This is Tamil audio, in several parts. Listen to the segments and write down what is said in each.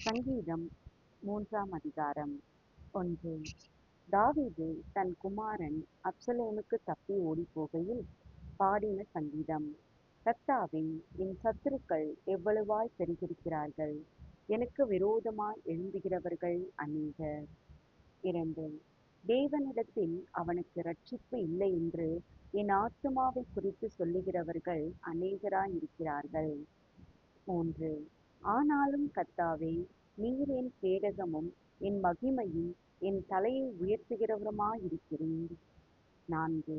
சங்கீதம் 3ஆம் அதிகாரம். 1. தாவீது தன் குமாரன் அப்சலோமுக்கு தப்பி ஓடிப்போகையில் பாடின சங்கீதம். கர்த்தாவே, என் சத்துருக்கள் எவ்வளவாய் பெருகியிருக்கிறார்கள்! எனக்கு விரோதமாய் எழும்புகிறவர்கள் அநேகர். 2. தேவனிடத்தில் அவனுக்கு இரட்சிப்பு இல்லை என்று என் ஆத்துமாவைக் குறித்துச் சொல்லுகிறவர்கள் அநேகராயிருக்கிறார்கள். 3. ஆனாலும் கர்த்தாவே, நீர் என் கேடகமும் என் மகிமையும் என் தலையை உயர்த்துகிறவருமாயிருக்கிறீர். 4.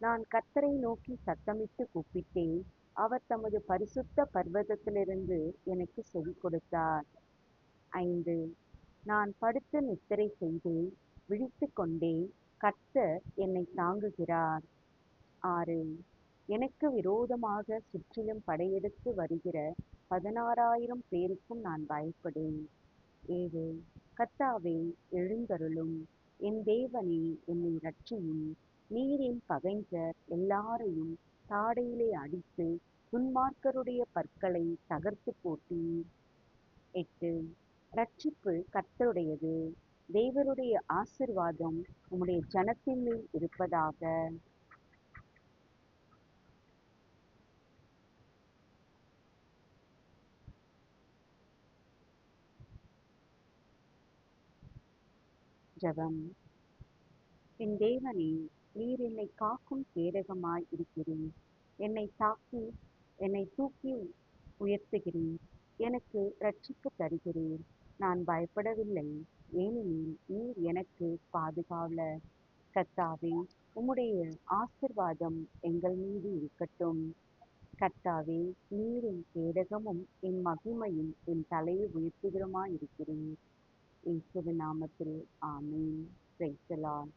நான் கர்த்தரை நோக்கி சத்தமிட்டு கூப்பிட்டேன். அவர் தமது பரிசுத்த பர்வதத்திலிருந்து எனக்கு செவி கொடுத்தார். 5. நான் படுத்து நித்திரை செய்தேன், விழித்துக் கொண்டேன். கர்த்தர் என்னை தாங்குகிறார். 6. எனக்கு விரோதமாக சுற்றிலும் படையெடுத்து வருகிற 16,000 பேருக்கும் நான் பயப்படேன். 7. கர்த்தாவே, எழுந்தருளும். என் தேவனே, என்னை இரட்சியும். நீர் என் பகைஞர் எல்லாரையும் தாடையிலே அடித்து துன்மார்க்கருடைய பற்களை தகர்த்துப் போட்டீர். 8. இரட்சிப்பு கர்த்தருடையது. தேவருடைய ஆசீர்வாதம் உம்முடைய ஜனத்தின் மேல் இருப்பதாக. ஜெபம். என் தேவனே, நீர் என்னை காக்கும் கேடகமாய் இருக்கிறீர். என்னை தூக்கி உயர்த்துகிறீர். எனக்கு இரட்சிப்பு தருகிறீர். நான் பயப்படவில்லை, ஏனெனில் நீர் எனக்கு பாதுகாவலர். கர்த்தாவே, உம்முடைய ஆசீர்வாதம் எங்கள் மீது இருக்கட்டும். கர்த்தாவே, நீர் என் கேடகமும் என் மகிமையும் என் தலையை உயர்த்துகிறவருமாயிருக்கிறீர். இயேசுவின் நாமத்தில் ஆமென். Praise the Lord.